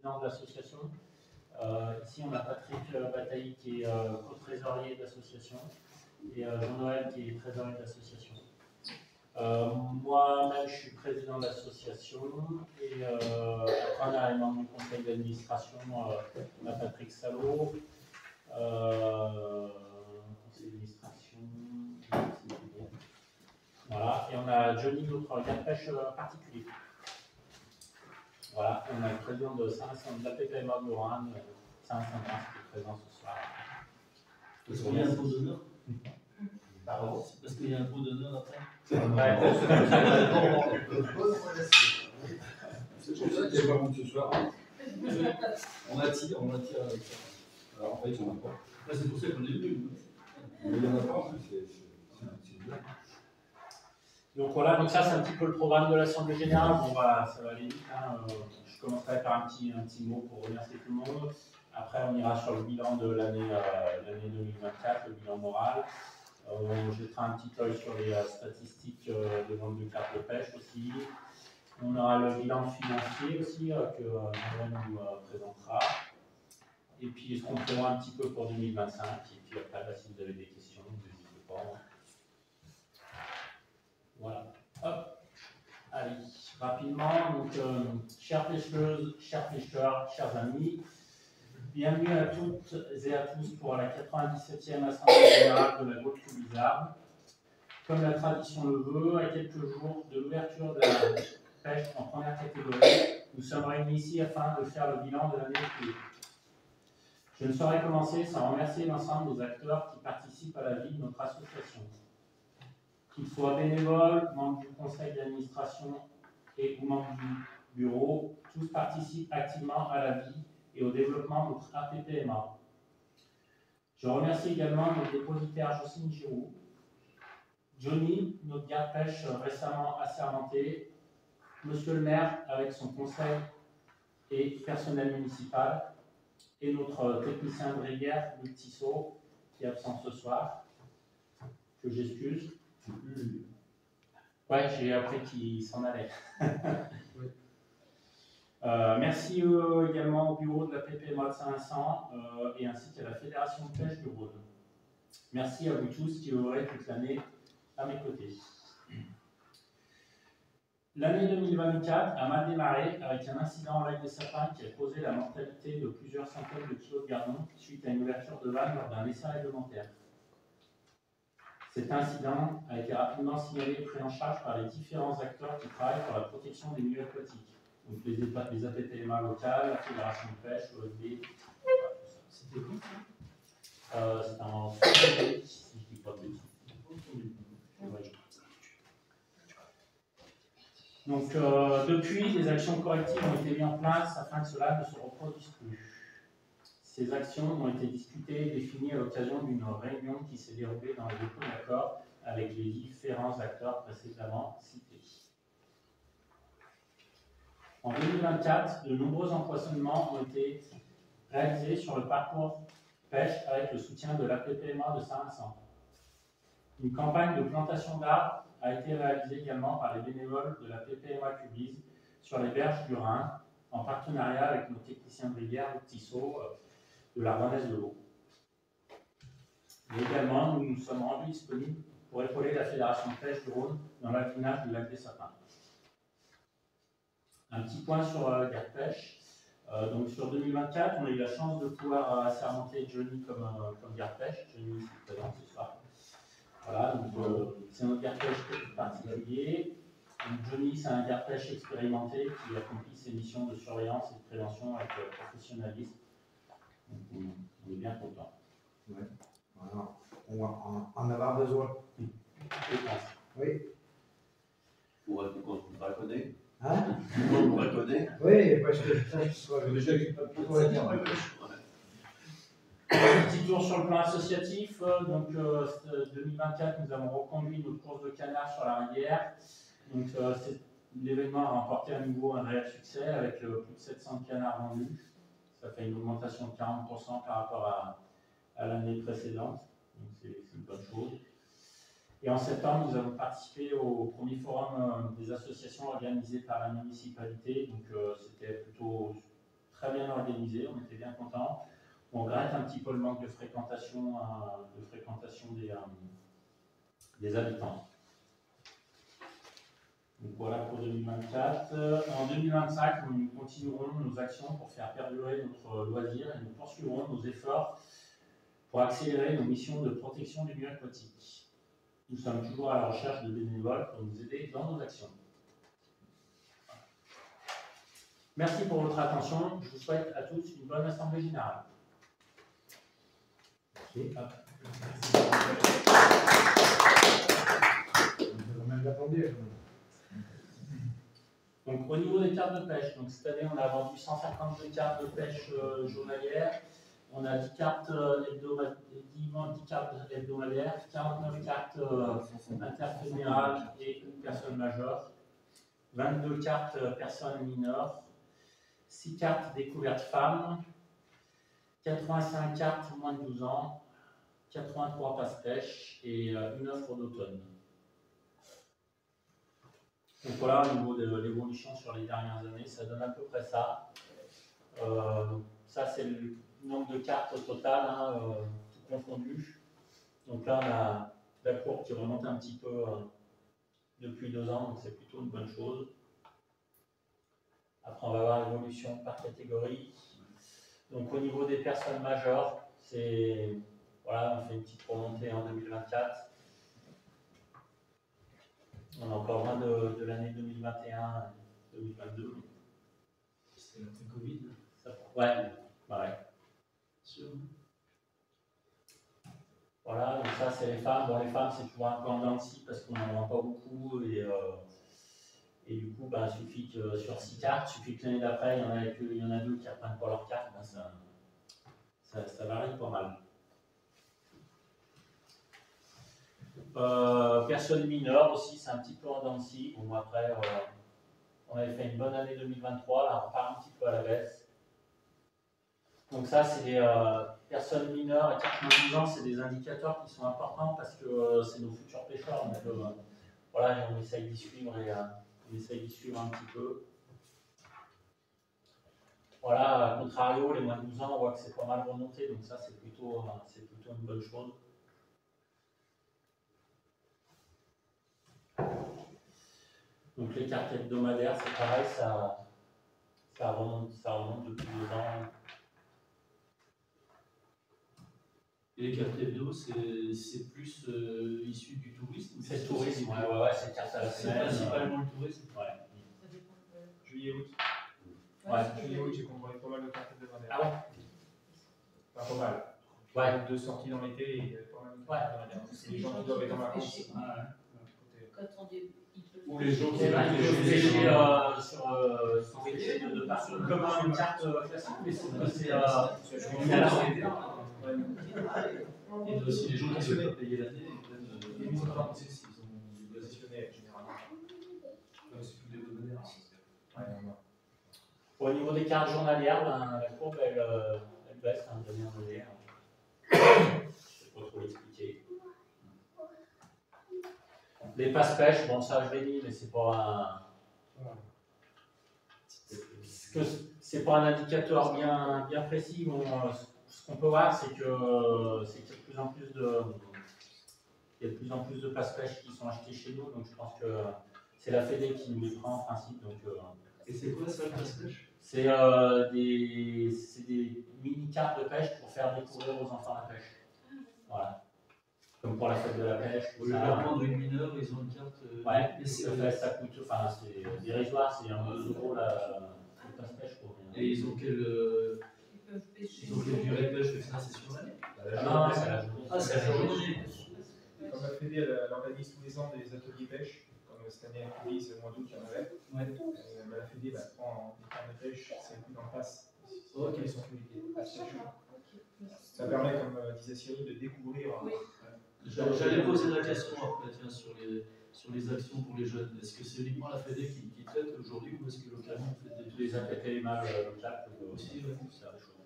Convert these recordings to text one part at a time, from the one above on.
président de l'association. Ici, on a Patrick Bataille qui est co-trésorier de l'association et Jean-Noël qui est trésorier de l'association. Moi-même, je suis président de l'association et après, on a les membres du conseil d'administration, on a Patrick Salot, conseil d'administration, voilà, et on a Johnny, notre garde-pêche particulier. Voilà, on a le président de Saint-Vincent de la PPMA de Lorraine, Saint-Vincent qui est présent ce soir. Parce qu'il y a un pot d'honneur. Pardon. Parce qu'il y a un pot d'honneur après. C'est pour ça qu'il n'y a pas beaucoup ce soir. On attire avec ça. Alors en fait, il n'y en a pas. C'est pour ça qu'on est venu. Mais il n'y en a pas en plus, c'est bien. Donc voilà, donc ça c'est un petit peu le programme de l'Assemblée Générale. Bon, bah, ça va aller vite. Hein. Je commencerai par un petit mot pour remercier tout le monde. Après, on ira sur le bilan de l'année 2024, le bilan moral. On jettera un petit œil sur les statistiques de vente de cartes de pêche aussi. On aura le bilan financier aussi que Noël nous présentera. Et puis, ce qu'on prévoit un petit peu pour 2025. Et puis après, bah, si vous avez des questions, n'hésitez pas. Voilà. Hop. Allez, rapidement. Donc, chères pêcheuses, chers pêcheurs, chers amis, bienvenue à toutes et à tous pour la 97e Assemblée Générale de la Gaultrie-Bizarre. Comme la tradition le veut, à quelques jours de l'ouverture de la pêche en première catégorie, nous sommes réunis ici afin de faire le bilan de l'année écoulée. Je ne saurais commencer sans remercier l'ensemble des acteurs qui participent à la vie de notre association. Qu'ils soient bénévoles, membres du conseil d'administration et ou membres du bureau, tous participent activement à la vie et au développement de notre APPMA. Je remercie également notre dépositaire Jocelyne Giroux, Johnny, notre garde-pêche récemment assermenté, Monsieur le maire avec son conseil et personnel municipal, et notre technicien de rivière, Luc Tissot, qui est absent ce soir, que j'excuse. Ouais, j'ai appris qu'il s'en allait. Merci également au bureau de la PPMA de Saint-Vincent et ainsi qu'à la Fédération de pêche du Rhône. Merci à vous tous qui œuvrez toute l'année à mes côtés. L'année 2024 a mal démarré avec un incident au lac des Sapins qui a causé la mortalité de plusieurs centaines de kilos de gardons suite à une ouverture de vanne lors d'un essai réglementaire. Cet incident a été rapidement signalé et pris en charge par les différents acteurs qui travaillent pour la protection des milieux aquatiques. Donc les APPMA locales, la Fédération de pêche, l'OFB. C'était quoi ça? C'est en février, si je ne dis pas de bêtises. Oui. Donc depuis, des actions correctives ont été mises en place afin que cela ne se reproduise plus. Ces actions ont été discutées et définies à l'occasion d'une réunion qui s'est déroulée dans les dépôts d'accord avec les différents acteurs précédemment cités. En 2024, de nombreux empoisonnements ont été réalisés sur le parcours pêche avec le soutien de l'APPMA de Saint-Vincent. Une campagne de plantation d'arbres a été réalisée également par les bénévoles de la PPMA Cubise sur les berges du Rhin, en partenariat avec nos techniciens de rivière, Luc Tissot, de la Rouennaise de l'eau. Et également, nous nous sommes rendus disponibles pour épauler la Fédération de pêche du Rhône dans l'affinage du lac des Sapins. Un petit point sur la garde-pêche. Donc sur 2024, on a eu la chance de pouvoir assermenter Johnny comme garde-pêche. Johnny est présent ce soir. Voilà, donc c'est notre garde-pêche particulier. Donc, Johnny, c'est un garde-pêche expérimenté qui accomplit ses missions de surveillance et de prévention avec professionnalisme. Donc, on est bien content. Ouais. Voilà. On va en avoir besoin. Je pense. Oui. Pour raconter. Hein? Pour raconter. Oui, parce que ça, je sois Déjà, Petit tour sur le plan associatif. Donc, 2024, nous avons reconduit notre course de canard sur la rivière. Donc, l'événement a remporté à nouveau un réel succès avec plus de 700 canards vendus. Ça fait une augmentation de 40% par rapport à l'année précédente. Donc, c'est une bonne chose. Et en septembre, nous avons participé au premier forum des associations organisé par la municipalité. Donc, c'était plutôt très bien organisé, on était bien contents. On regrette un petit peu le manque de fréquentation des habitants. Donc voilà pour 2024. En 2025, nous continuerons nos actions pour faire perdurer notre loisir et nous poursuivrons nos efforts pour accélérer nos missions de protection du milieu aquatique. Nous sommes toujours à la recherche de bénévoles pour nous aider dans nos actions. Merci pour votre attention. Je vous souhaite à tous une bonne assemblée générale. Merci. On va même l'attendre. Donc, au niveau des cartes de pêche, donc cette année, on a vendu 152 cartes de pêche journalières. On a 10 cartes hebdomadaires, 49 cartes interfédérales et une personne majeure, 22 cartes personnes mineures, 6 cartes découvertes femmes, 85 cartes moins de 12 ans, 83 passe-pêche et une offre d'automne. Donc voilà, au niveau de l'évolution sur les dernières années, ça donne à peu près ça. Ça, c'est le nombre de cartes total, tout confondu. Donc là, on a la courbe qui remonte un petit peu depuis 2 ans, donc c'est plutôt une bonne chose. Après, on va voir l'évolution par catégorie. Donc au niveau des personnes majeures, c'est voilà, on fait une petite remontée en 2024. On a encore moins de l'année 2021 et 2022. C'était l'après-Covid. Ouais, ouais. Sûr. Voilà, donc ça c'est les femmes. Bon, les femmes c'est toujours un peu en dents de scie parce qu'on n'en vend pas beaucoup et du coup, il suffit que sur 6 cartes, il suffit que l'année d'après, il y en a 2 qui reprennent pas leurs cartes, ça varie pas mal. Personnes mineures aussi, c'est un petit peu en dents de scie. Bon, après, on avait fait une bonne année 2023, là on repart un petit peu à la baisse. Donc ça, c'est des personnes mineures et 90 ans, c'est des indicateurs qui sont importants parce que c'est nos futurs pêcheurs. Donc voilà, on essaye d'y suivre un petit peu. Voilà, à contrario, les moins de 12 ans, on voit que c'est pas mal remonté, donc ça c'est plutôt une bonne chose. Donc les cartes hebdomadaires, c'est pareil, ça remonte depuis 2 ans. Et les cartes hebdo, c'est plus issu du tourisme. C'est le tourisme, ouais, c'est carte à la C'est semaine. principalement le tourisme. Ouais. Juillet-août. Ouais. Juillet-août, j'ai compris pas mal de cartes hebdomadaires. Ah ouais. Enfin, pas mal. Ouais. 2 sorties dans l'été et il y avait pas mal de Ouais. cartes hebdomadaires. C'est les gens qui doivent être en vacances. Ou les gens qui C'est vrai veulent que je pêcher vais sur essayer de partir comme une carte classique, mais c'est Et aussi les gens qui ne veulent pas payer l'année, Les mises en place, ils ont positionné généralement. C'est tout hebdomadaire. Ouais, non. Au niveau des cartes journalières, la courbe elle baisse d'année en année. Je ne sais pas trop l'expliquer. Les passe-pêche, bon ça je l'ai dit, mais c'est pas un indicateur bien précis. Bon, ce qu'on peut voir, c'est qu'il y a de plus en plus de passe-pêche qui sont achetés chez nous, donc je pense que c'est la Fédé qui nous les prend en principe. Donc, Et c'est quoi ça le passe-pêche? c'est des mini-cartes de pêche pour faire découvrir aux enfants la pêche. Voilà. Comme pour la fête de la pêche. Au lieu de leur prendre une mineure, ils ont une carte. Ouais, ça coûte, enfin c'est dérisoire, c'est 2 € le passe-pêche pour rien. Et ils ont quelle durée de pêche? Ça, c'est sur l'année? Non, c'est la journée. Ah, c'est la journée. Comme la Fédé, elle organise tous les ans des ateliers pêche. Comme cette année, à Fédé, c'est le mois d'août qu'il y en avait. Ouais. La Fédé prend des cartes de pêche, c'est le coup d'en face. Ok. Ils sont ça permet, comme disait Cyril, de découvrir. J'allais poser la question après, tiens, sur les actions pour les jeunes. Est-ce que c'est uniquement la Fédé qui traite aujourd'hui ou est-ce que localement on fait Tous les APP et MAV locales aussi, ouais. c'est la chose.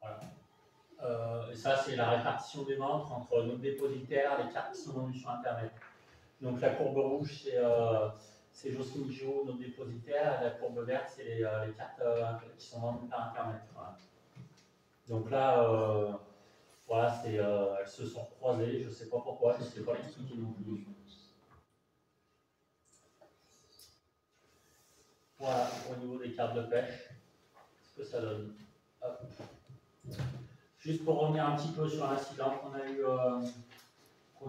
Voilà. Et ça, c'est la répartition des ventes entre nos dépositaires et les cartes qui sont vendues sur Internet. Donc la courbe rouge, c'est Jocelyne Giraud, notre dépositaire. La courbe verte, c'est les cartes qui sont vendues par Internet. Voilà. Donc là, voilà, elles se sont croisées, je ne sais pas pourquoi, je ne sais pas l'expliquer non plus. Voilà, au niveau des cartes de pêche, ce que ça donne. Hop. Juste pour revenir un petit peu sur l'incident qu'on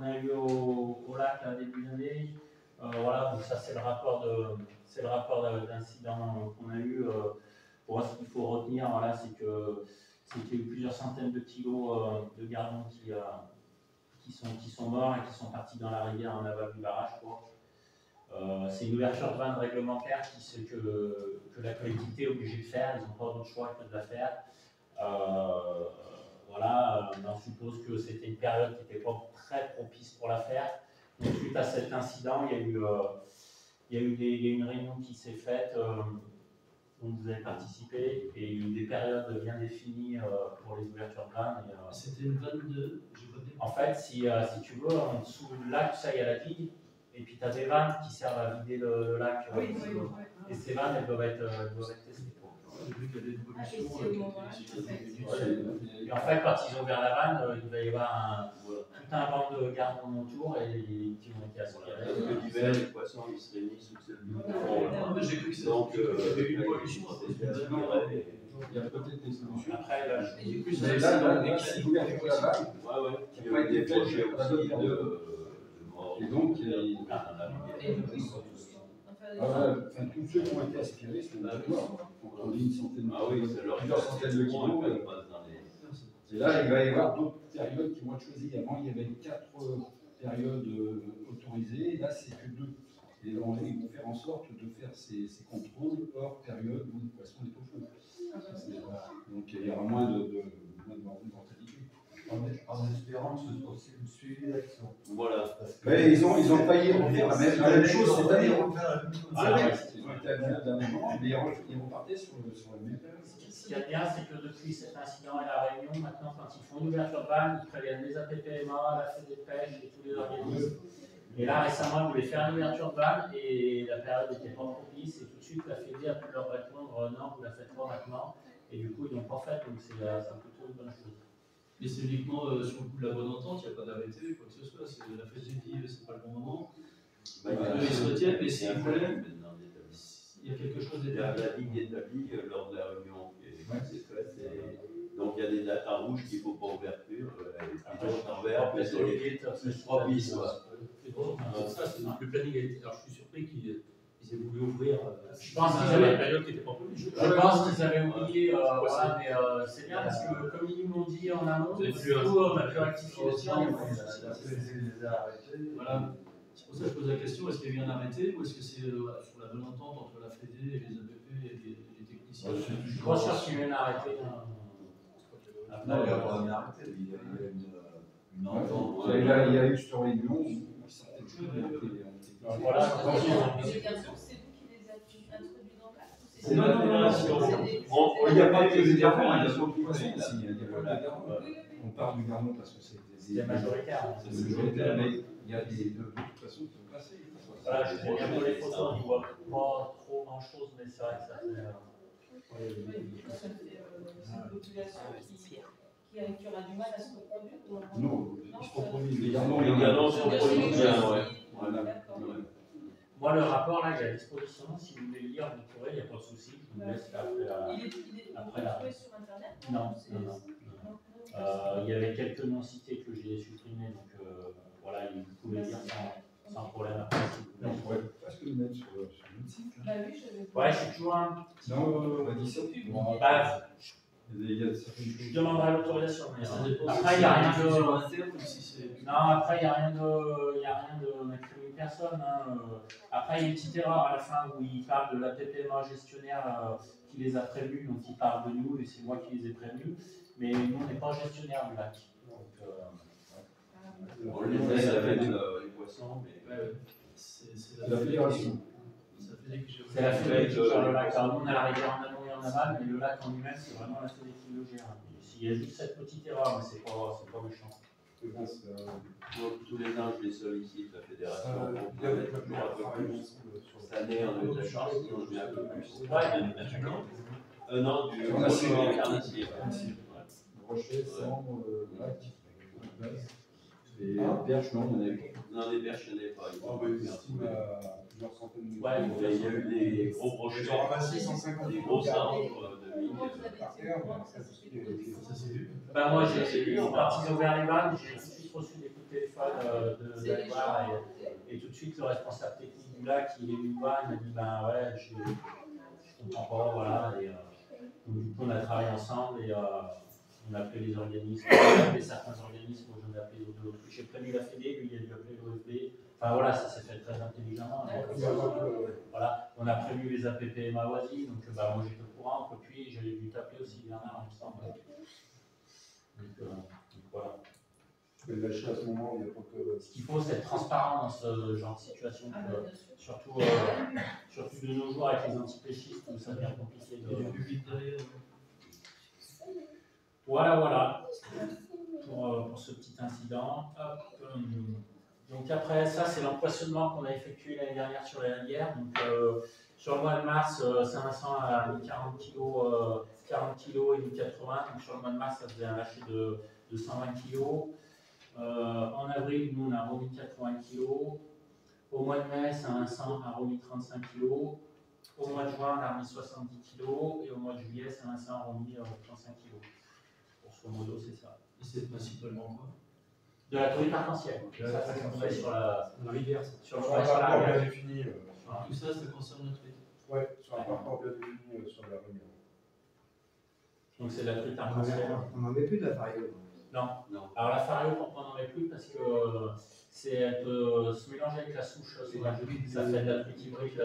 a eu au lac là, début d'année. Voilà, donc ça c'est le rapport d'incident qu'on a eu. Pour moi, ce qu'il faut retenir, voilà, c'est qu'il y a eu plusieurs centaines de kilos de gardons qui sont morts et qui sont partis dans la rivière en aval du barrage. C'est une ouverture de vanne réglementaire que la collectivité est obligée de faire. Ils n'ont pas d'autre choix que de la faire. Voilà, on suppose que c'était une période qui n'était pas très propice pour la faire. Donc, suite à cet incident, il y a eu une réunion qui s'est faite, dont vous avez participé, et il y a eu des périodes bien définies pour les ouvertures de vannes. C'était une vanne de. En fait, si tu veux, en dessous du lac, ça, il y a la digue, et puis tu as des vannes qui servent à vider le lac. Et ces vannes, elles doivent être testées. J'ai vu qu'il y a des pollutions. Et en fait, quand ils ont ouvert la vanne, il va y avoir tout un banc de gardons autour et qui vont être aspirés. L'hiver, les poissons ils se réunissent sous cette Mais j'ai cru que donc, qu'il y avait eu une pollution à cause du vanne. Il y a peut-être des solutions. Après, là, J'ai cru que Mais là, c'est l'ouverture de la vanne. qui ont été projets aussi de mort. Et donc, Enfin, tous ceux qui ont été aspirés sont d'accord. On dit une centaine Ah oui, c'est leur plusieurs centaines de kilos. ils passent dans les. Et là, il va y avoir d'autres périodes qui vont être choisies. Avant, il y avait 4 périodes autorisées. Là, c'est que 2. Et ils vont faire en sorte de faire ces contrôles hors période où les poissons est au feu. Donc, il y aura moins de mortalité. En espérant que ce soit aussi le suivi d'action. Voilà. Mais ils ont failli refaire la même chose cette année. Ah, ouais. Ils ont été à bien d'un moment, mais ils repartaient sur la même période. Ce qu'il y a de bien, c'est que depuis cet incident et la réunion, maintenant, quand ils font une ouverture de vanne, ils préviennent les APPMA, la Fédé de pêche et tous les organismes. Et là, récemment, ils voulaient faire une ouverture de vanne et la période n'était pas propice. Et tout de suite, la Fédé a pu leur répondre non, vous la faites pas maintenant. Et du coup, ils l'ont pas fait, donc c'est plutôt une bonne chose. Mais c'est uniquement sur le coup de la bonne entente, il n'y a pas d'arrêté, quoi que ce soit. C'est la fête dit, c'est pas le bon moment. Ils se retiennent, mais s'il voulaient, il y a quelque chose Il y a d'établi. la ligne établie lors de la réunion qui s'est faite. Donc il y a des dates en rouge qu'il ne faut pas ouverture, et puis d'autres en vert, mais c'est propice. Ça, c'est le planning a été. Alors je suis surpris qu'ils aient voulu ouvrir. Je pense qu'ils avaient une période qui n'était pas prévue. Je pense qu'ils avaient oublié, voilà, mais c'est bien parce que comme ils nous l'ont dit en amont, du coup, on a pu rectifier le tir. Voilà. C'est pour ça que je pose la question, est-ce qu'il y a eu un arrêté ou est-ce que c'est sur la bonne entente entre la Fédé et les APP et les techniciens? Je suis pas sûr qu'il y ait un arrêté. Non, il n'y a pas un arrêté, il y a une entente. Il y a eu sur les Lyon, certaines choses ont été. Voilà. Les garçons, c'est vous qui les avez introduits dans le Non, Il n'y a pas que les garçons, il y a sur le poisson aussi. Il y a pas que les garçons. On parle du garçon parce que C'est majoritaire. c'est majoritaire, mais il y a des de toute façon qui sont passés. Voilà, je sais bien pour les photos, on ne voit pas trop grand chose, mais c'est vrai que ça fait. C'est une population qui aura du mal à se reproduire. Non, ils se reproduisent. Les Les gardons sont produits bien, ouais. Voilà. Moi, le rapport, là, il est à disposition. Si vous voulez le lire, vous pourrez, il n'y a pas de souci. Je vous laisse après. Il est trouvé sur Internet? Non. Il y avait quelques non-cités que j'ai supprimées, donc voilà, vous pouvez lire sans problème après. Si vous On voulez. pourrait presque le mettre sur le site. Bah oui, j'avais. Ouais, je suis toujours un. Non, on a dit ça. Bah, Il y a certaines je choses. demanderai l'autorisation. Mais Ça dépend après, si il n'y a c'est rien une diffusion de. interne ou si c'est. Non, après, il n'y a rien de n'incrimine personne. Hein. Après, il y a une petite erreur à la fin où il parle de la PPMA gestionnaire qui les a prévenus, donc il parle de nous et c'est moi qui les ai prévenus. Mais nous, on n'est pas gestionnaire du lac. Donc, On les aide avec les poissons, mais C'est La fédération. Ça fait des que j'ai. c'est la Fédé qui gère le lac. Alors, nous, on a la rivière en amont et en aval, mais le lac en lui-même, c'est vraiment la Fédé qui le gère. Il y a juste cette petite erreur, mais c'est pas méchant. Donc, tous les ans, je les sollicite, la fédération. Il y avait toujours un travail ensemble sur Cette année, on a eu de la chance, on a un peu plus. Ouais. Non, du On a Rocher fait- Carnassier. Brochet, Sambre, Lac, et Perche, non, il y en a eu. Non, les perches, il n'y en avait pas. Oh, bah, ils estiment à plusieurs centaines de Ouais, Il y a eu des gros brochets, Ils ont ramassé 150 des gros kilos arbres de mine. Comment vous avez par été terre, au courant mais que ça après, tout ce s'est qui est- fait? Ça s'est vu. Ben moi, j'ai parti ouvert les vannes, j'ai tout de suite reçu des coups de téléphone d'aller voir et tout de suite le responsable technique du lac, il est venu voir, il m'a dit ben ouais, je comprends pas, voilà. Et donc, du coup, on a travaillé ensemble et on a appelé les organismes, on a appelé certains organismes, moi j'en ai appelé d'autres. J'ai prévenu la Fédé, lui il a dû appeler l'OFB. Enfin voilà, ça s'est fait très intelligemment. Voilà, on a prévu les APP Mawasi, donc bah, moi j'étais au courant, puis j'avais dû t'appeler aussi Bernard, il me semble. Donc voilà. Mais lâcher à ce moment, il n'y a pas que. Ce qu'il faut, c'est être transparent dans ce genre de situation, Ah, que, bah, bien sûr. surtout de nos jours avec les antipéchistes, où ça devient compliqué. Il y a du public derrière. Voilà pour ce petit incident. Hop, donc après ça, c'est l'empoisonnement qu'on a effectué l'année dernière sur les rivières. Donc sur le mois de mars, Saint-Vincent a mis 40 kg et mis 80. Donc sur le mois de mars, ça faisait un lâcher de 120 kg. En avril, nous, on a remis 80 kg. Au mois de mai, Saint-Vincent a remis 35 kg. Au mois de juin, on a remis 70 kg. Et au mois de juillet, Saint-Vincent a remis 35 kg. Grosso modo, c'est ça. Et c'est principalement quoi? De la truite arc-en-ciel. Ça, c'est qu'on fait sur la rivière. sur Sur la un parcours rivière. bien défini. Tout ça, ça concerne le truite. Ouais, sur un parcours bien défini sur la réunion. Donc c'est de la truite arc-en-ciel. On n'en met plus de la fario. Non. Non. Alors la fario, on n'en met plus parce que elle peut se mélanger avec la souche sauvage. Ça fait de la truite hybride.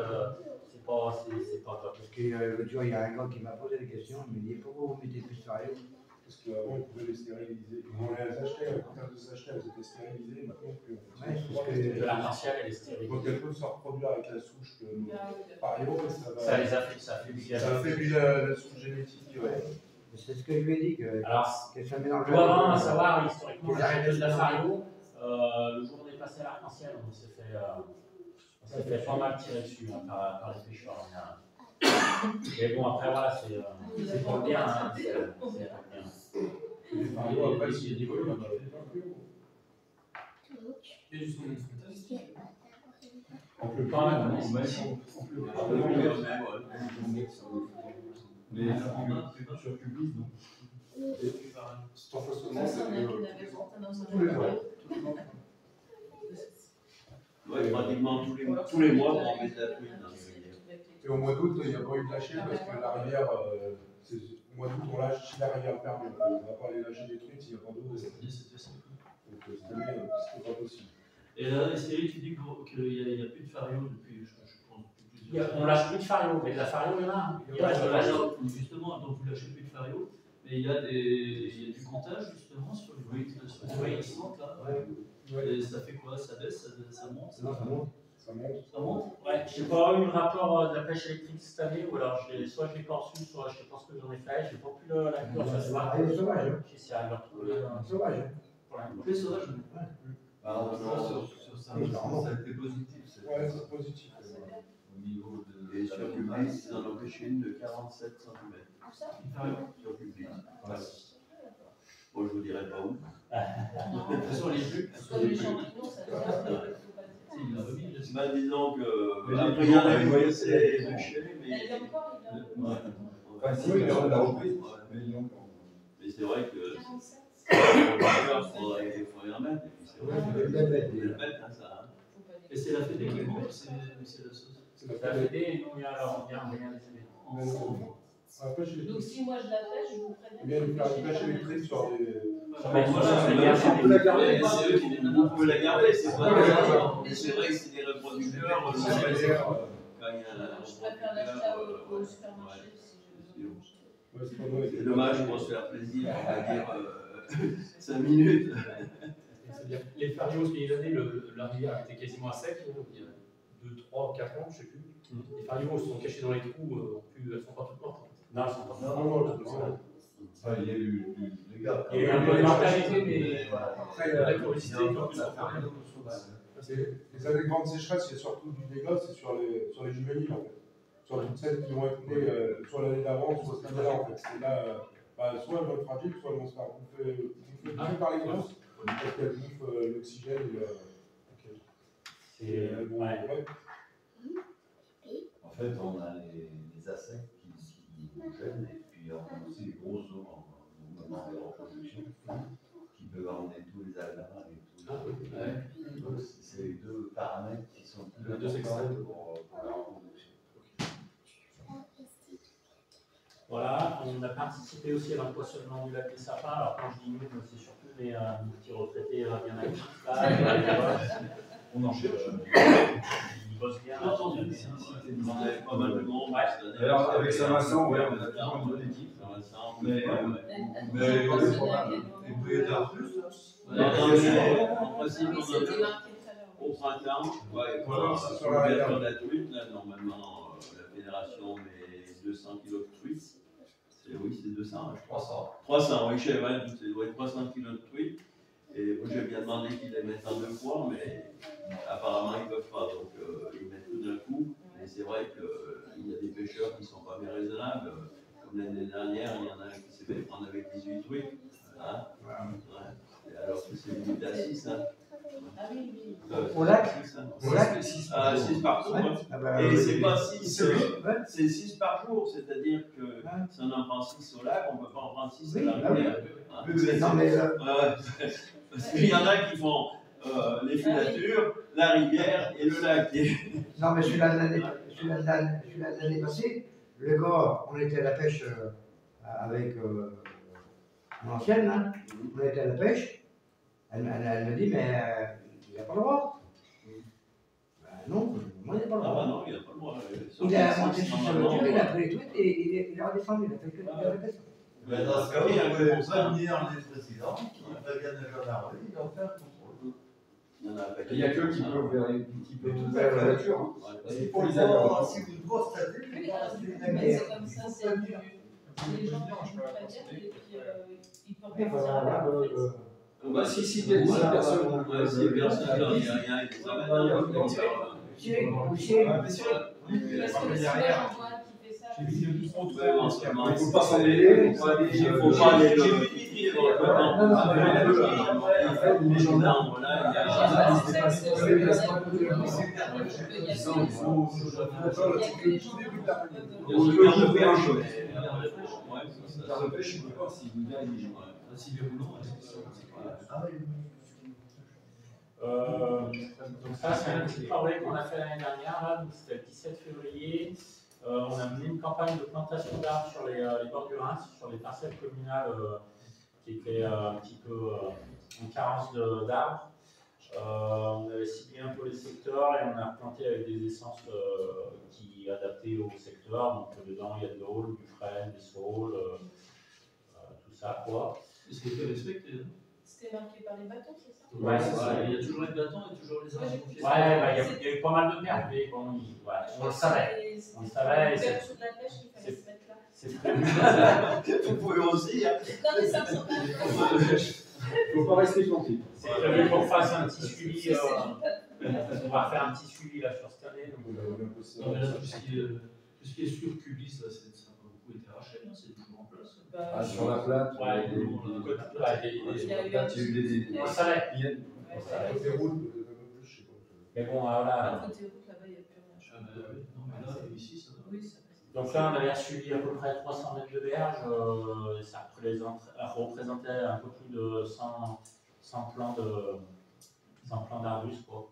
C'est pas top. Parce que l'autre jour, il y a un gars qui m'a posé des questions, il me dit pourquoi vous mettez plus de fario? Parce qu'avant, on pouvait les stériliser. On les achetait, quand elles s'achetaient, elles étaient stérilisées, maintenant plus. Ouais, parce que De l'arc-en-ciel, elle est stérile. Donc elles peuvent se reproduire avec la souche de fario, ça va. Ça les affaiblit, ça affaiblit. Ça affaiblit la souche génétique. Ouais. c'est ce que je lui ai dit, que Alors, ça mélange. il faut vraiment savoir historiquement la chanteuse de la fario. Le jour où on est passé à l'arc-en-ciel, on s'est fait pas mal tirer dessus par les pêcheurs. Mais bon, après, voilà, c'est pour le bien. Hein, c'est pour le bien. Les fario, après, s'il y a des volumes, on va les faire plus haut. Et justement, fantastique. On peut Quand même, On met mais sur Publis, non. cet enfoncement, Ça, c'est on a qu'une avec tous les mois. Ouais, pratiquement tous les mois, on met de la truite dans les rivières. Et au mois d'août, il n'y a pas eu de lâcher parce que la rivière, au mois d'août, on lâche si la rivière permet. On ne va pas aller lâcher des truites s'il n'y a pas d'eau. Donc cette année, c'était pas possible. Et là, Esthérie, tu dis qu'il n'y a plus de fario depuis, je pense, plusieurs On lâche plus de fario, mais de la fario, il y en a. Il reste de la Alors, justement, donc vous lâchez plus de fario, mais il y a du comptage justement sur les récentes là. Et ça fait quoi? Ça baisse, ça monte? Non, ça monte. Ça monte. Ça monte? Ouais, je n'ai pas eu le rapport de la pêche électrique cette année, ou alors soit je ne l'ai pas reçu, soit je pense que j'en ai fait. Je n'ai pas pu la course ce soir. C'est sauvage. J'essaie de le retrouver. Sauvage. Pour la Les sauvages. Sur ça, ça a été positif. Ouais, c'est positif. Au niveau de. Et sur Publis, ils en ont pêché une de 47 cm. Sur Publis. Bon, je vous dirai pas où. Sur les jus. Sur les champignons, ça Il a remis le Bah, disons que. Après, il y en a une qui s'est bêchée, mais. Elle est encore, il a Ouais. Enfin, si, mais on l'a repris. Mais ils l'ont encore. Mais c'est vrai que. Il faudrait en mettre. Et puis c'est vrai que. C'est le bête, hein, ça. Et c'est la Fédé qui compte, c'est la sauce. C'est Ça a fait des, nous, on vient les aider. Après, je Donc si moi je la pêche, je vous préviens. Il vient de faire une pêche électrique sur les. Mais Voilà, c'est mais bien, on peut la garder, c'est eux qui viennent Vous pouvez la garder, c'est pas. Ouais. C'est vrai que c'est des reproducteurs. Quand il y a un Je préfère l'acheter au supermarché si je veux. Ouais, c'est pas mauvais. C'est dommage pour se faire plaisir, on va dire 5 minutes. C'est-à-dire, les farios, il y a des années, la rivière était quasiment à sec, donc il y a 2, 3, 4 ans, je ne sais plus. Les farios se sont cachés dans les trous, elles ne sont pas toutes mortes. Non, elles sont pas Non, non, Enfin, il y a eu des gars. Il y a eu un peu de mentalité, mais Après, La touristique, en plus, ça on fait rien. les années de grande sécheresse, il y a surtout du dégât, c'est sur les juvéniles en fait. Sur toutes celles qui vont être nées soit l'année d'avant, soit cette année-là en fait. C'est là, soit elles vont être fragiles, soit elles vont se faire bouffer par les grosses, parce qu'elles bouffent l'oxygène. ouais. En fait, on a les insectes qui nous gênent, et puis on a aussi les grosses eaux en mouvement de reproduction qui peuvent emmener tous les alarmes et tout. C'est les deux paramètres qui sont plus importants pour la reproduction. Voilà, on a participé aussi à l'empoisonnement du lac des Sapins. Alors quand je dis nous, c'est surtout les petits retraités bien actifs là. On en cherche. Ils bossent bien. J'ai entendu, on avait pas mal de monde. Alors, avec Saint-Vincent, ouais, on a toujours une bonne équipe. Mais Il peut y avoir plus, là. En principe, Oui, on c'était a marqué tout à l'heure. au printemps, Voilà, sur l'ouverture de la truite, là, normalement, la fédération met 200 kg de truite. Oui, c'est 200, je crois. 300, oui, je sais, ouais, ça doit être 300 kg de truite. Et moi, j'ai bien demandé qu'ils les mettent en 2 fois, mais apparemment, ils ne peuvent pas. Donc, ils mettent tout d'un coup. Et c'est vrai qu'il y a des pêcheurs qui ne sont pas bien raisonnables. Comme l'année dernière, il y en a un qui s'est fait prendre avec 18 truites. Hein, ouais. Et alors que c'est limité à 6. Hein. Ah oui, oui. Au lac? 6, hein. Au lac? 6 partout. Ouais. Hein. Ah bah, Et c'est pas 6, ouais. c'est 6 par jour. C'est-à-dire que si on en prend 6 au lac, on ne peut pas en prendre 6 à Oui, la ah oui. rivière. Non, mais Parce qu'il y en a qui font les filatures, la rivière et le lac. non, mais je suis là l'année passée. Le gars, on était à la pêche avec mon ancienne, hein. On était à la pêche. Elle me dit, mais il n'a pas le droit. Ben non, moi, il n'a pas le Ah bah droit. non, il n'a pas le droit. Il a monté sur sa voiture, il a pris les trucs et il est redescendu. Il a fait que la pêche. Mais dans ce cas, vous pouvez prévenir les présidents qui préviennent la gendarmerie, ils vont faire le contrôle. Il n'y a que qui peuvent ouvrir la voiture. Hein. Et pour les voir, avoir. si vous constatez, Oui, c'est c'est comme ça, c'est du. Les gens qui nous préviennent et puis ils peuvent Et voilà, Bah, si personne, il n'y a rien, ils J'ai vu qu'il y a trop de Il ne faut pas s'en mêler. il faut pas aller Les gendarmes, Donc ça, c'est un petit projet qu'on a fait l'année dernière, là, donc c'était le 17 février. On a mené une campagne de plantation d'arbres sur les bords du Rhin, sur les parcelles communales qui étaient un petit peu en carence d'arbres. On avait ciblé un peu les secteurs et on a replanté avec des essences qui adaptées au secteur. Donc dedans, il y a de l'aule, du frêne, des saules, tout ça, quoi. Est-ce que tu respectes C'était marqué par les bâtons, c'est ça? Ouais, c'est ça. Il y a toujours les bâtons et toujours les arbres. Ouais, bah, il y a eu pas mal de merde, mais bon, on le savait. On le savait. C'est l'ouverture de la pêche qu'il fallait se mettre là. C'est prévu. Vous pouvez aussi. Hein. Non, mais ça me semble pas. Il ne faut pas rester planté. C'est prévu qu'on fasse un petit suivi. On va faire un petit suivi là sur cette année. Donc, Non, mais là, tout ce qui est sur Cubis, ça n'a pas beaucoup été arraché, hein, c'est toujours en place. Ah, sur la plate, ouais, Il y a eu un petit. on savait. Mais bon, voilà. Côté route, là-bas, il n'y a plus rien. Non, mais là, ici, ça va. Oui, ça va. Donc là, on avait suivi à peu près 300 mètres de berge. Ça représentait un peu plus de 100 plants d'arbustes, quoi.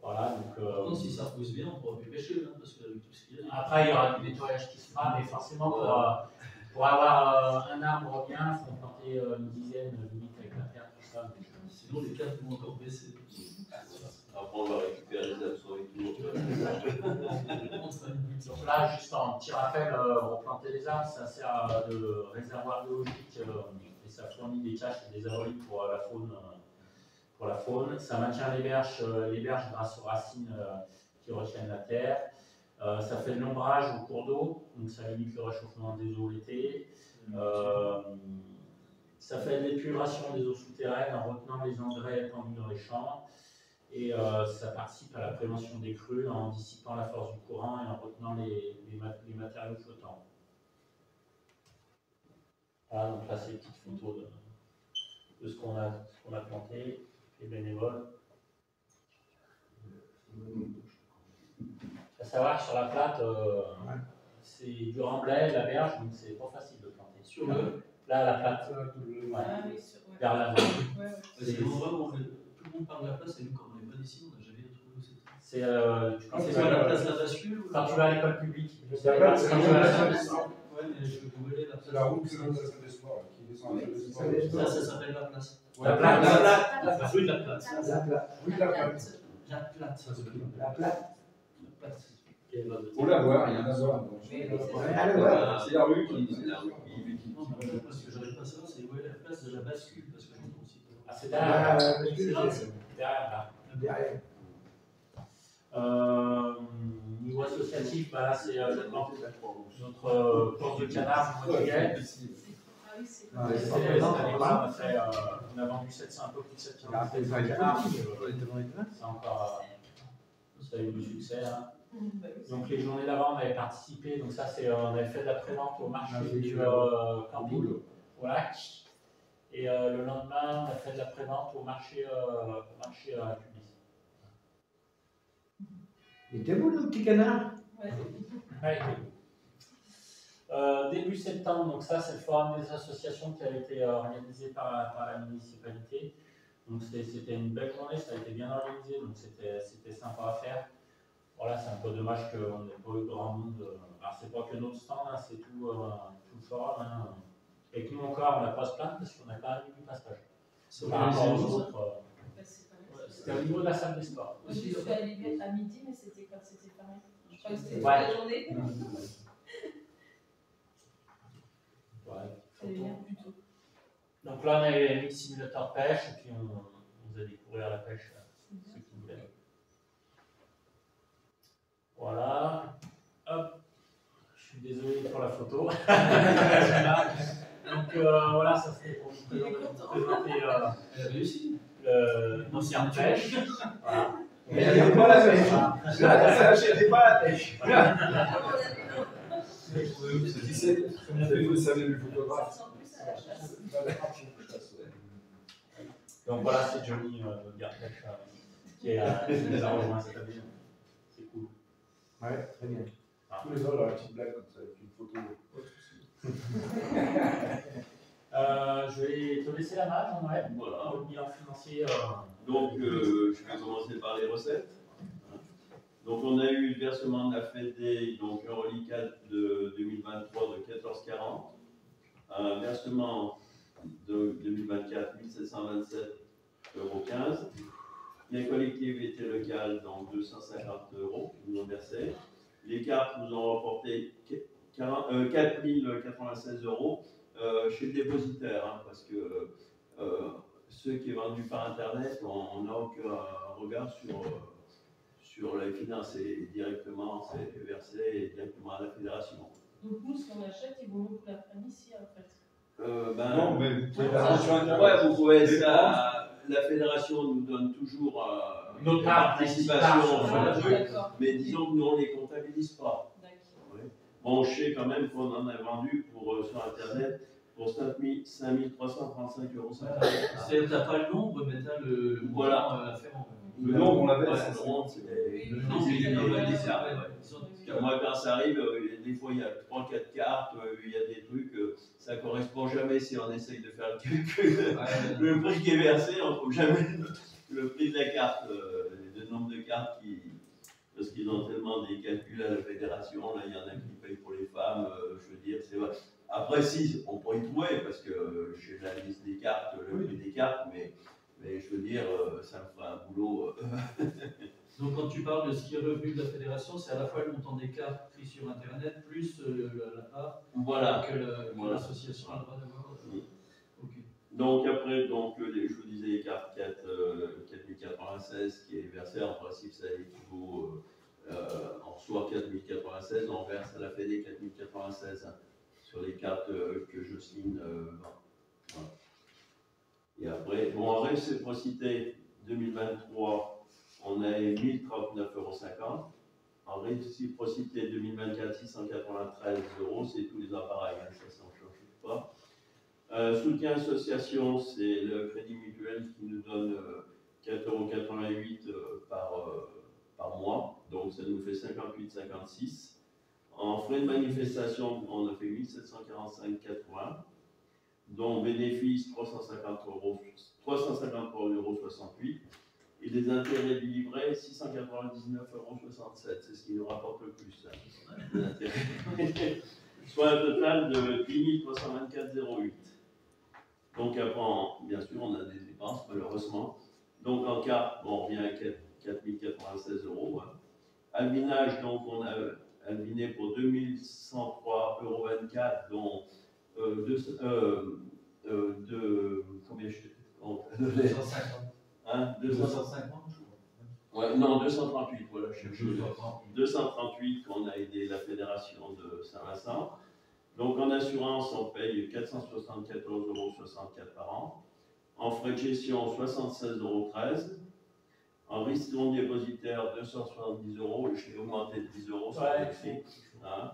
Voilà, donc. Par contre, si ça repousse bien, on pourra plus pêcher, hein, parce qu'avec tout ce qu'il y a. Après, il y aura du nettoyage qui se fera, mais forcément, pour avoir un arbre bien, il faut en planter une dizaine, limite avec la terre, tout ça. Sinon, les 4 vont encore baisser. Après, on va récupérer les absents et tout. Donc là, juste en petit rappel, replanter les arbres, ça sert de réservoir biologique et ça fournit des caches et des abris pour la faune. Ça maintient les berges grâce aux racines qui retiennent la terre. Ça fait de l'ombrage au cours d'eau, donc ça limite le réchauffement des eaux l'été. Ça fait de l'épuration des eaux souterraines en retenant les engrais épandus dans les champs. Et ça participe à la prévention des crues en dissipant la force du courant et en retenant les matériaux flottants. Voilà, donc là c'est les petites photos de ce qu'on a planté, les bénévoles. À savoir que sur la plate, c'est du remblai, de la berge, donc c'est pas facile de planter. Sur le Là, la plate, vers l'avant. C'est l'endroit où tout le monde parle de la place, et nous, quand on n'est pas d'ici, on n'a jamais trouvé où c'était. C'est quand tu vas à la place de la bascule ou quand tu vas à l'école publique. La plate, c'est ouais, mais je peux aller la place. la route qui monte à la salle des sports, qui descend à la salle des sports. Ça s'appelle la place. La plate, La rue de la place. La plate. Oui, la plate. La plate, ça s'appelle La plate. la plate. Faut la voir, il y en a voir. C'est la rue qui. Parce que j'arrive pas à savoir, c'est où est la place de la bascule, parce que j'entends aussi. Ah, c'est derrière. Derrière. Derrière. Niveau associatif, bah là c'est notre course de canard du mois de juillet. On a vendu 700, un peu plus de 700 canards. C'est encore, ça a eu du succès. Hein. Donc les journées d'avant, on avait participé. Donc ça, on avait fait de la prévente au marché du camping au lac. Et le lendemain, on a fait de la prévente au marché à Tunis. Il était beau le petit canard. Ouais. Début septembre, donc ça c'est le forum des associations qui a été organisé par la municipalité. Donc c'était une belle journée, ça a été bien organisé, donc c'était sympa à faire. Voilà, c'est un peu dommage qu'on n'ait pas eu grand monde. Alors c'est pas que notre stand, hein, c'est tout le forum. Hein. Et que nous encore, on n'a pas à se plaindre parce qu'on a quand même eu du passage. Par rapport aux autres. C'était au niveau de la salle des sports. Moi, je suis allée à midi, mais c'était quand c'était pareil. Je crois que c'était toute Ouais. la journée. Ouais. C'était bien plus tôt. Donc là, on avait mis le simulateur de pêche et puis on nous a découvert la pêche, ceux qui voulaient. Voilà. Hop. Je suis désolé pour la photo. Donc voilà, ça c'était pour vous présenter l'ancien pêche. Voilà. Mais il n'y avait pas la pêche. Ça n'achètait pas la pêche. Comment fait vous savez le photographe? Donc voilà, c'est Johnny, notre garde-pêche, qui nous a rejoint cette année. C'est cool. Ouais, très bien. Tous les ans, on a une petite blague comme ça, avec une photo. Je vais te laisser la main, Jean-Noël, Voilà. pour le bilan financier. Donc, je vais commencer par les recettes. Donc, on a eu le versement de la FED, donc un reliquat de 2023 de 14,40. Un versement de 2024, 1727,15 €. Les collectivités locales, donc 250 € qui nous ont versé. Les cartes nous ont rapporté 4 096 € chez le dépositaire, hein, parce que ce qui est vendu par Internet, on n'a aucun regard sur les finances et directement, c'est versé directement à la fédération. Donc nous, ce qu'on achète, ils vont nous la prendre ici, en fait. Non, mais vous pouvez la sur Internet. Ouais, vous pouvez ça. La fédération nous donne toujours Notre une part, participation sur Ah, le truc, d'accord. mais disons que nous on ne les comptabilise pas. D'accord. Ouais. Bon, je sais quand même qu'on en a vendu sur Internet pour 5 335 €. C'est-à-dire que tu n'as pas le nombre, mais tu as le Voilà. montant à faire en Le nombre, on l'avait. Ouais, le nombre, c'est le nombre, il est globalisé. Moi, quand ça arrive, des fois il y a 3-4 cartes, il y a des trucs, ça correspond jamais si on essaye de faire le calcul. Le prix qui est versé, on ne trouve jamais le prix de la carte, le nombre de cartes parce qu'ils ont tellement des calculs à la fédération, là il y en a qui payent pour les femmes, je veux dire, c'est vrai. Après, si, on pourrait y trouver, parce que j'ai la liste des cartes, le prix des cartes, mais je veux dire, ça me fera un boulot. Donc quand tu parles de ce qui est revenu de la fédération, c'est à la fois le montant des cartes prises sur Internet, plus la part Voilà. que l'association a le droit d'avoir. Okay. Donc après, je vous disais les cartes 4096 qui est versée, en principe ça équivaut en soi soit 4096, on verse à la Fédé 4096 hein, sur les cartes que Jocelyne vend. Voilà. Et après, bon, en réciprocité 2023, on a 1039,50 €. En réciprocité 2024, 693 €, c'est tous les appareils, hein, ça ne change pas. Soutien association, c'est le Crédit Mutuel qui nous donne 4,88 € par mois, donc ça nous fait 58,56 €. En frais de manifestation, on a fait 1745,80 €, dont bénéfice 353,68 €, et les intérêts du livret 699,67 €, c'est ce qui nous rapporte le plus, hein, les intérêts. Soit un total de 10 324,08 €. Donc après, bien sûr, on a des dépenses, malheureusement. Donc en carte, bon, on revient à 4096 €. Hein. Albinage, donc on a albiné pour 2103,24 €, dont combien je 250. Hein, 250, je crois. Ouais, non, 238, voilà, je cherche. 238 qu'on a aidé la fédération de Saint-Vincent. Donc en assurance, on paye 474,64 € par an. En frais de gestion, 76,13 €. En risque non dépositaire, 270 €. Je l'ai augmenté de 10 € sur le prix. Hein.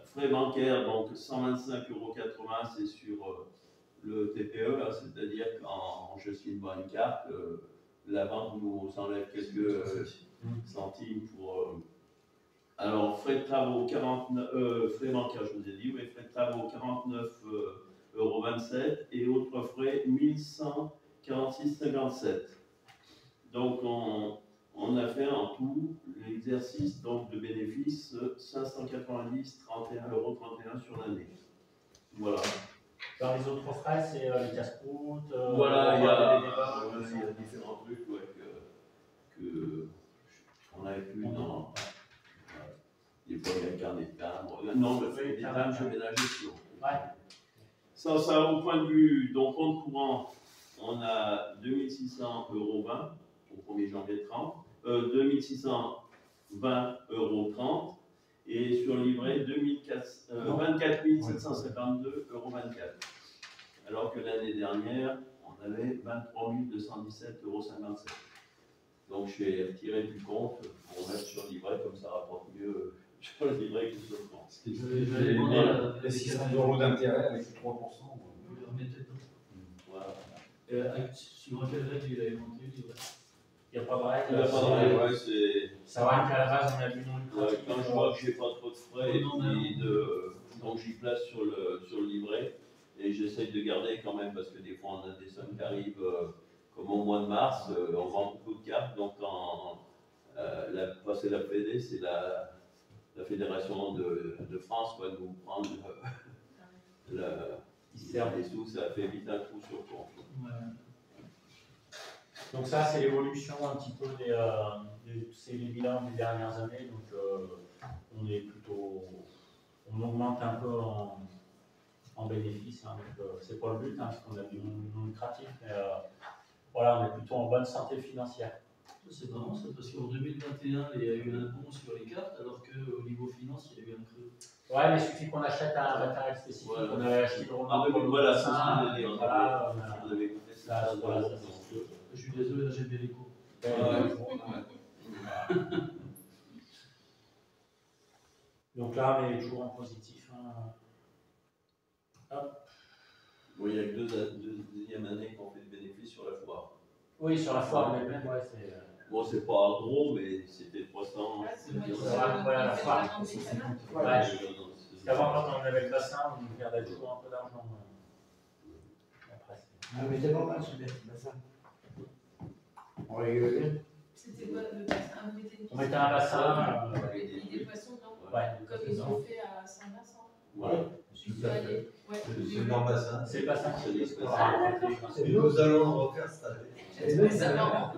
Frais bancaires, donc 125,80 €, c'est sur le TPE, hein, c'est-à-dire quand je signe une carte, la banque nous enlève quelques centimes pour. Alors, frais de travaux, frais bancaires, je vous ai dit, oui, frais de travaux, 49,27 € et autres frais, 1146,57 €. Donc, on a fait en tout l'exercice donc, de bénéfice 590,31,31 € sur l'année. Voilà. Dans les autres frais, c'est les casse-croûtes. Voilà, il y a différents trucs ouais, qu'on avait plus dans. Des fois, il y a le carnet de timbre. Non, le fait des timbres, je mets la gestion. Ouais. Ça, au point de vue, donc compte courant, on a 2600,20 € au 1er janvier 30, 2620,30 € et sur le livret 24 752,24 €. Alors que l'année dernière, on avait 23 217,57 €. Donc j'ai retiré du compte pour mettre sur le livret, comme ça rapporte mieux sur le livret que sur le compte. Ce qui est 600 € d'intérêt avec 3%. Vous les remettez dedans. Voilà. Sur quelle règle il a inventé le livret? Il n'y a pas de règle. Il n'y a pas de règle, ouais, c'est. Ça va qu'à la base, on a vu non lucratif. Quand je vois que j'ai pas trop de frais, donc j'y place sur le livret et j'essaye de garder quand même parce que des fois on a des sommes qui arrivent comme au mois de mars, on vend beaucoup de cartes, donc c'est la Fédé, c'est la fédération de France, quoi, nous prendre les sous, ça fait vite un trou sur le compte. Ouais. Donc ça, c'est l'évolution un petit peu c'est les bilans des dernières années. Donc on augmente un peu en bénéfice. Hein, donc c'est pas le but, hein, parce qu'on a du non lucratif, mais voilà, on est plutôt en bonne santé financière. C'est marrant ça, parce qu'en 2021, il y a eu un bond sur les cartes, alors qu'au niveau finance, il y a eu un creux. Ouais, mais il suffit qu'on achète un matériel spécifique. Voilà. On avait acheté le roman. Voilà, c'est ce que on avait écouté ça. Je suis désolé, là j'ai bien les cours. Donc là, on est toujours en positif. Hein. Hop. Oui, il y a que deuxième année qu'on fait de bénéfices sur la foire. Oui, sur la foire, mais même, ouais, c'est. Bon, c'est pas gros, mais c'était 300. Ouais, la foire. Ouais. Parce qu'avant, quand on avait le bassin, on perdait toujours un peu d'argent. Ah, mais c'est pas mal ce bassin. On rigole bien. C'était quoi le bassin? On mettait un bassin. Et des poissons, non? Ouais. Comme ils ont fait à Saint-Vincent. Ouais. Je suis allée. Ouais. C'est leur bassin. C'est le bassin qui est Nous allons le refaire cette année. J'ai trouvé ça marrant.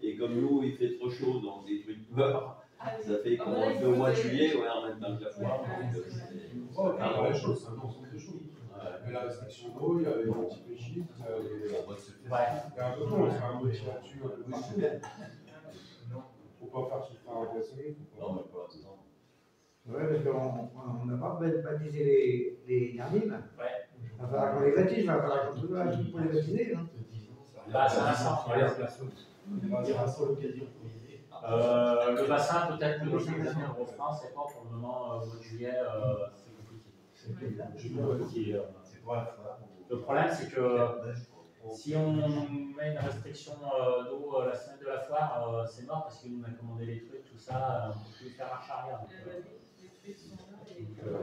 Et comme nous, il fait trop chaud, donc des trucs beurre, ça fait qu'on voilà, fait au mois de juillet, ouais, en même temps que la foire. Les choses, ça non, sont très chaudes. Mais la restriction d'eau, il y avait l'antipéchiste, il y a un peu de tout, on fait un petit là-dessus. Faut pas faire souffrir un poisson. Non, mais pour l'instant. Ouais, parce qu'on n'a pas baptisé les garnines. Ouais. Il va falloir qu'on les baptise, il va falloir qu'on trouve un truc pour les baptiser. Hein. Bah, c'est un centre. Le bassin, peut-être que les années en France, c'est pas pour le moment, au mois de juillet, c'est compliqué. C'est pour la foire. Le problème, c'est que si on met une restriction d'eau la semaine de la foire, c'est mort parce que nous, on a commandé les trucs, tout ça, on ne peut plus faire marche arrière. Les trucs sont là et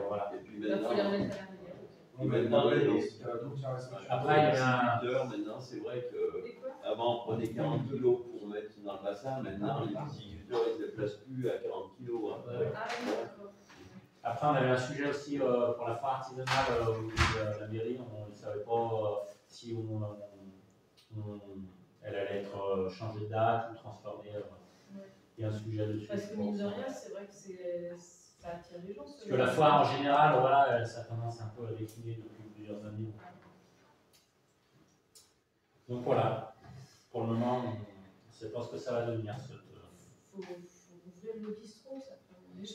Voilà. Et puis il faut les maintenant, remettre à l'arrière. Après, il y a un. maintenant, c'est vrai qu'avant, on prenait 40 kilos pour mettre dans le bassin. Maintenant, les viticulteurs, ils ne se déplacent plus à 40 kilos. Hein. Ah oui, d'accord. Après, on avait un sujet aussi pour la foire artisanale où la mairie, on ne savait pas si elle allait être changée de date ou transformée. Il y a un sujet dessus. Parce que mine de rien, c'est vrai que ça attire les gens. Parce que la foire en général, voilà, ça a tendance un peu à décliner depuis plusieurs années. Donc voilà, pour le moment, on ne sait pas ce que ça va devenir. Faut ouvrir le bistrot, ça fait déjà.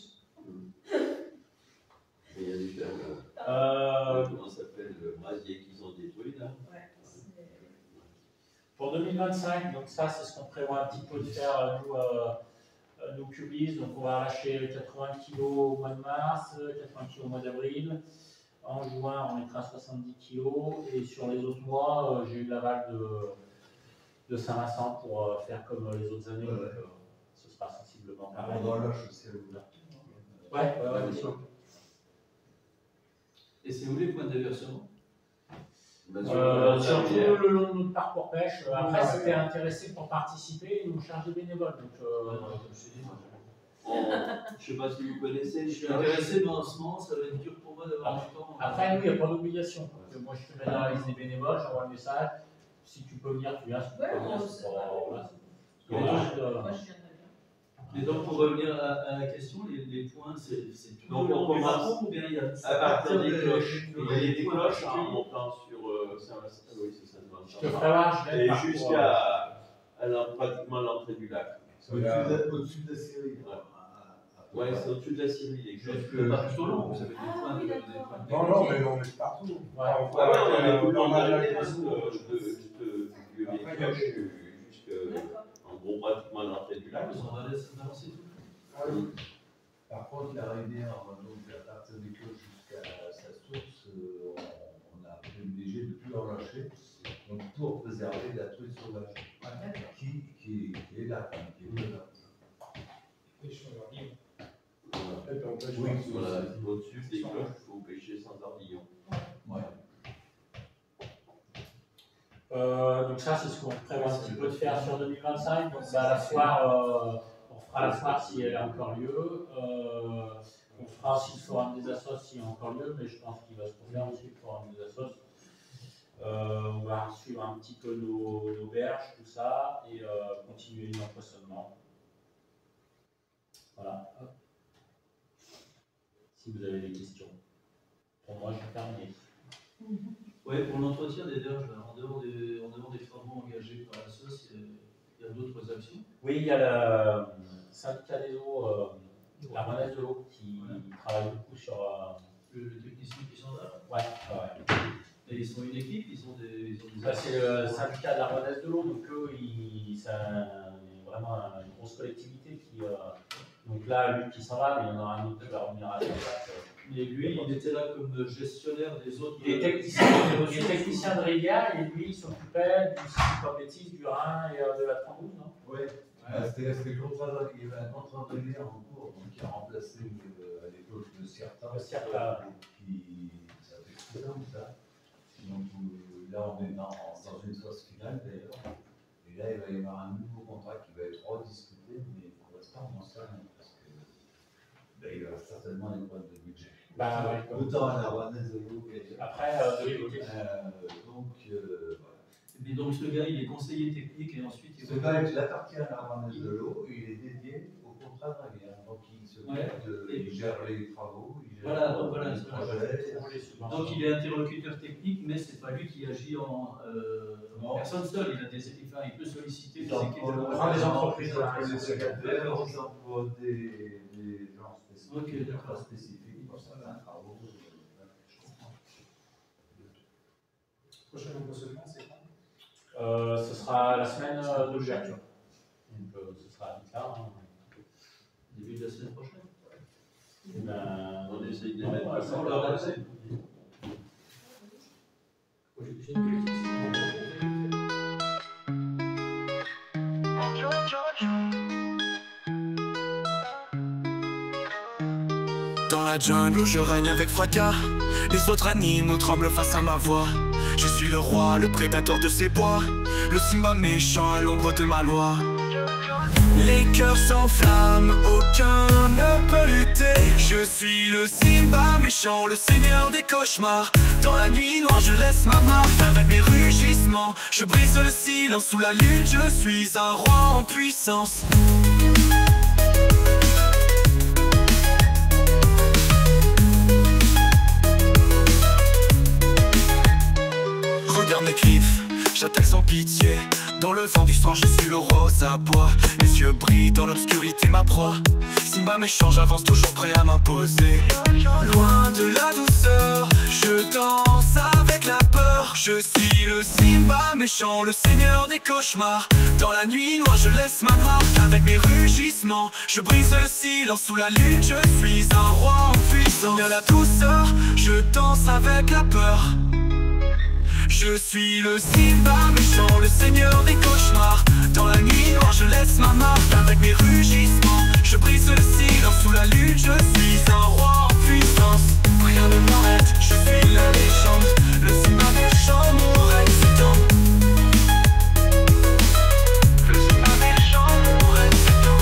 Et il y a des fermes, comment ça s'appelle, le brasier qu'ils ont détruit là. Ouais, pour 2025, donc ça c'est ce qu'on prévoit un petit peu de faire nous Cubis, donc on va lâcher 80 kg au mois de mars, 80 kg au mois d'avril. En juin, on mettra 70 kg et sur les autres mois, j'ai eu l'aval de Saint-Vincent pour faire comme les autres années. Donc, ce sera sensiblement pareil. On lâche aussi à l'ouverture. Ouais, bien sûr. Et c'est où les points de déversement? Surtout le long de notre parcours pêche. Après, si t'es intéressé pour participer, ils nous chargent des bénévoles. Donc, je sais pas si vous connaissez. Je suis intéressé, mais en ce moment, ça va être dur pour moi d'avoir du temps. Après, nous, il n'y a pas d'obligation. Moi, je te mets dans la liste des bénévoles, j'envoie le message. Si tu peux venir, tu viens. Si tu peux pas venir, c'est pas. Moi, je viendrai bien. Et donc, pour revenir à la question, les points, c'est tout Donc, le on long du commence parcours ou bien il y a à partir des cloches. Il Il y a des cloches en montant sur Saint-Vincent. Oui, c'est Saint-Vincent. Je te ferai voir, je vais Et par jusqu'à pratiquement l'entrée du lac. Au-dessus de la Syrie. Ouais, c'est au-dessus de la Syrie, les cloches. C'est pas plutôt long, vous avez des Ah points. oui, d'accord. Non, mais on est partout. Ouais. On est tout le temps dans les vieux les cloches jusqu'en gros pratiquement l'entrée du lac. On va avancer tout. Par contre, la rivière, donc à partir des cloches jusqu'à sa source, on a privilégié de ne plus en lâcher, donc pour préserver la truite sauvage, qui est là, qui est là. Oui, au-dessus des cloches, il faut pêcher sans ardillon. Ouais. Donc ça, c'est ce qu'on prévoit un petit peu de faire sur 2025. Donc bah, la foire, on fera la foire si elle a encore lieu. On fera aussi le forum des assos s'il y a encore lieu, mais je pense qu'il va se refaire aussi le forum des assos. On va suivre un petit peu nos berges, tout ça, et continuer l'empoisonnement. Voilà. Si vous avez des questions. Pour moi, j'ai terminé. Oui, pour l'entretien des berges, en dehors des travaux engagés par la SOS, il y a d'autres actions. Oui, il y a le syndicat des eaux, la Renaisse de l'eau, qui travaille beaucoup sur. Le technicien qui sont là. Ouais. Et ils sont une équipe, ils ont des c'est le syndicat de la Renaisse de l'eau, donc eux, c'est vraiment une grosse collectivité qui. Donc là, lui qui s'en va, mais il y en aura un autre qui va revenir à la place. Et lui, il était là comme gestionnaire des autres. Il est technicien de rivière et lui, il s'occupait, si je ne dis pas de bêtises, du Rhin et de la 32, non? Oui, c'était le contrat, il y avait un contrat de rivière en cours qui a remplacé à l'époque le CERTA. Le CERTA. Ça fait 6 ans ça. Donc là, on est dans une phase finale d'ailleurs. Et là, il va y avoir un nouveau contrat qui va être rediscuté, mais pour l'instant, on n'en sait rien. Parce que il y aura certainement des problèmes de budget. Autant à la Renaisse de l'eau qu'ailleurs. Après, donc, voilà. Mais donc ce gars, il est conseiller technique et ensuite Ce gars, il appartient à la Renaisse de l'eau, il est dédié au contrat de rivière. Donc il s'occupe gère les travaux, il gère Voilà, donc voilà, les c'est projets. Donc il est interlocuteur technique, mais c'est pas lui qui agit en personne seule. Il peut solliciter des équipes de des entreprises, ils emploient des gens spécifiques. Ok, d'accord. Spécifiques pour certains travaux. Je comprends. Prochain empoisonnement, c'est quand? Ce sera la semaine de l'ouverture. Donc ce sera à Picard. Début de la semaine prochaine. Ben, On essaye de les non, mettre ouais, ça, ensemble. on l'a Là, passé. J'ai une question. Dans la jungle où je règne avec fracas, les autres animaux tremblent face à ma voix. Je suis le roi, le prédateur de ces bois, le Simba méchant à l'ombre de ma loi. Les cœurs s'enflamment, aucun ne peut lutter. Je suis le Simba méchant, le seigneur des cauchemars. Dans la nuit noire je laisse ma marque. Avec mes rugissements, je brise le silence. Sous la lune je suis un roi en puissance. Regarde mes griffes, j'attaque sans pitié. Dans le vent du soir je suis le rose à bois. Mes yeux brillent dans l'obscurité ma proie. Simba méchant j'avance toujours prêt à m'imposer. Loin de la douceur, je danse avec la peur. Je suis le Simba méchant, le seigneur des cauchemars. Dans la nuit noire je laisse ma marque. Avec mes rugissements, je brise le silence. Sous la lune je suis un roi en puissance. De la douceur, je danse avec la peur. Je suis le Simba méchant, le seigneur des cauchemars. Dans la nuit noire je laisse ma marque. Avec mes rugissements, je brise le silence. Sous la lune je suis un roi en puissance. Rien ne m'arrête, je suis la légende. Le Simba méchant, mon règne s'étend. Le Simba méchant, mon règne s'étend.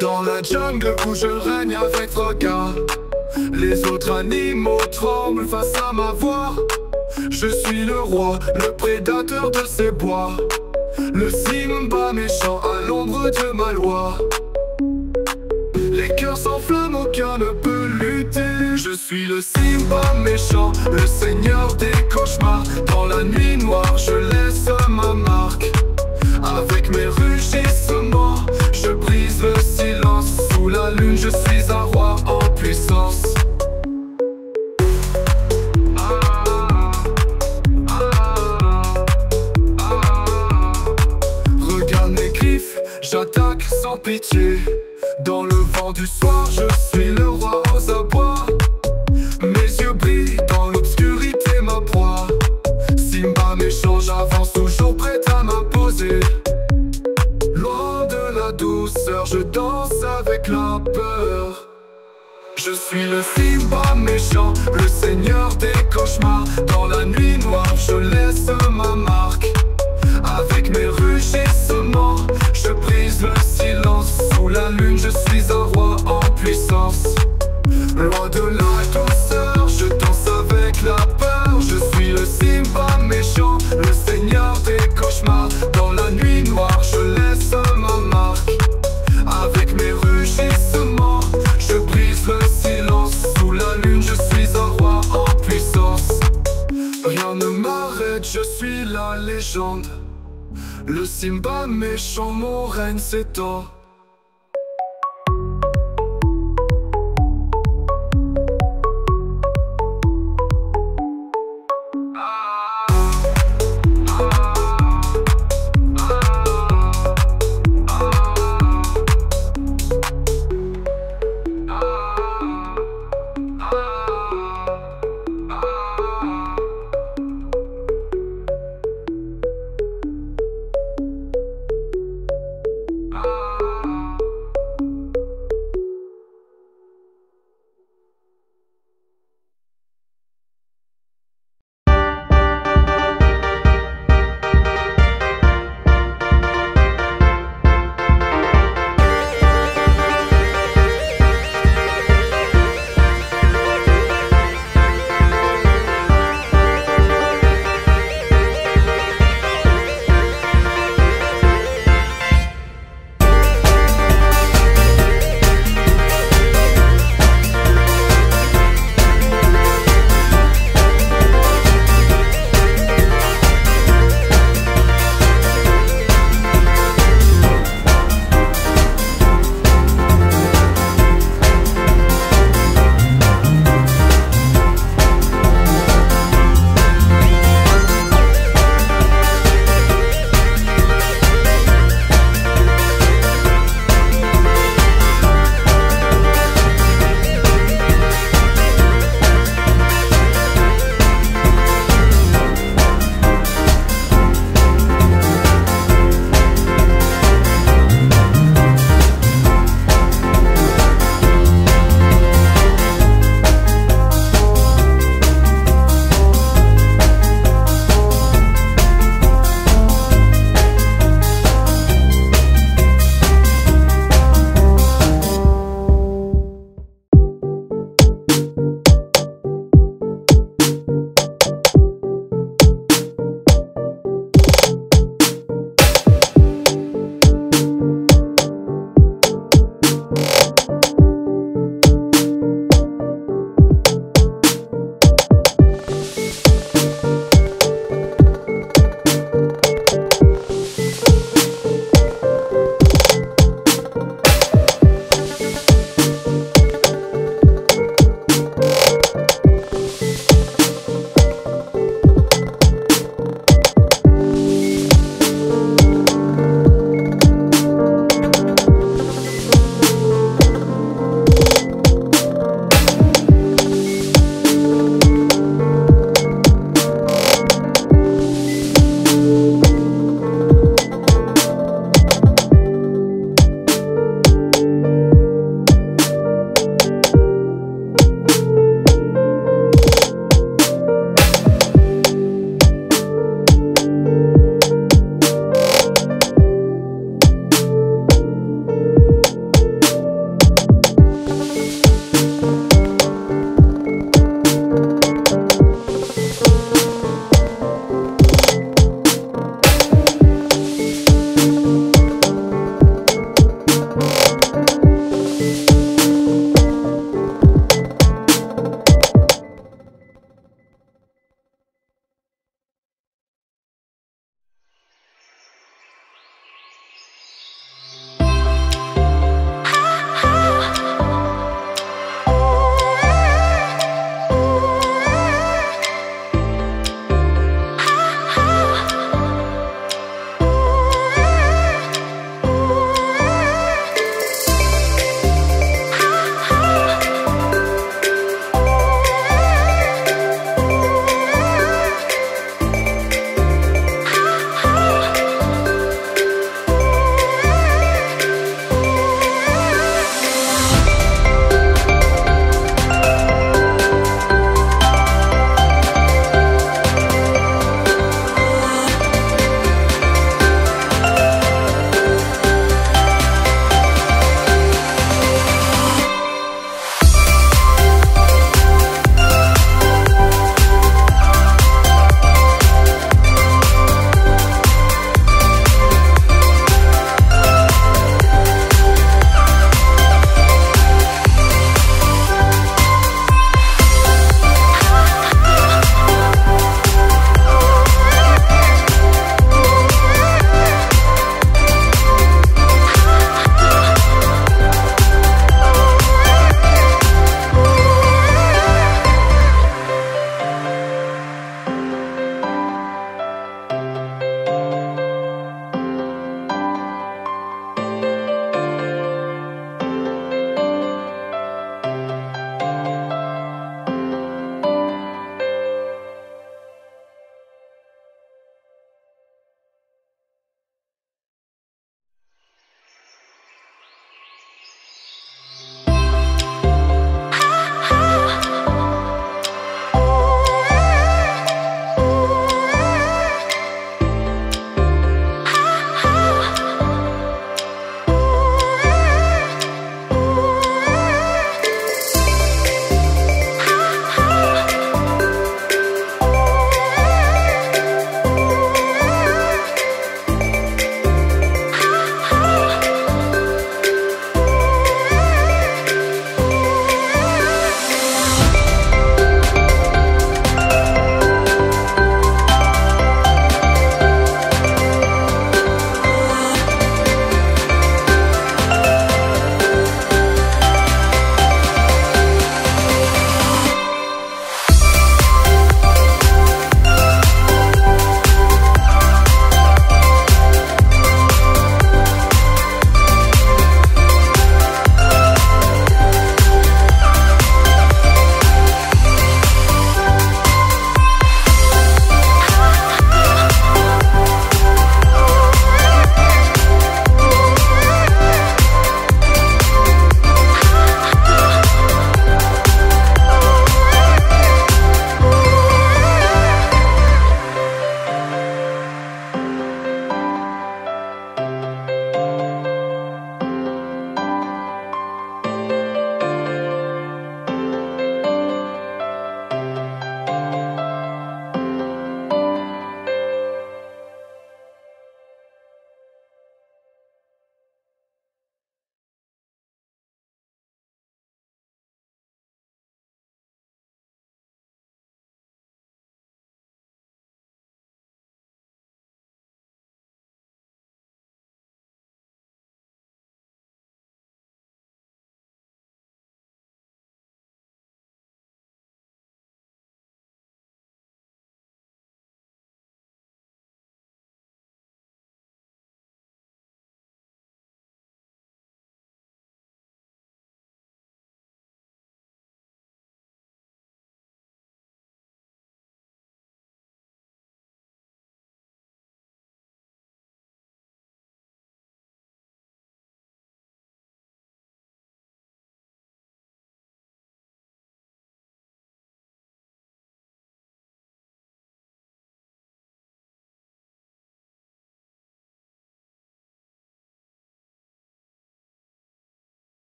Dans la jungle où je règne avec fracas, les autres animaux tremblent face à ma voix. Je suis le roi, le prédateur de ces bois, le Simba méchant à l'ombre de ma loi. Les cœurs s'enflamment, aucun ne peut lutter. Je suis le Simba méchant, le seigneur des cauchemars. Dans la nuit noire je laisse ma marque. Avec mes rugissements, je brise le silence. Sous la lune je suis un roi en puissance. Regarde mes griffes, j'attaque sans pitié. Dans le vent du soir je suis le roi aux abois. Mes yeux brillent dans l'obscurité ma proie. Simba méchant j'avance toujours prêt à m'imposer. Loin de la douceur je danse avec la peur. Je suis le Simba méchant, le seigneur des cauchemars. Dans la nuit noire je laisse ma marque. Avec mes rugissements, je brise le silence. Sous la lune je suis un roi en puissance. Loin de la douceur, je danse avec la peur. Je suis le Simba méchant, le seigneur des cauchemars. Dans la nuit noire je laisse ma marque. Avec mes rugissements, je brise le silence. Sous la lune je suis un roi en puissance. Rien ne m'arrête, je suis la légende. Le Simba méchant, mon règne s'étend.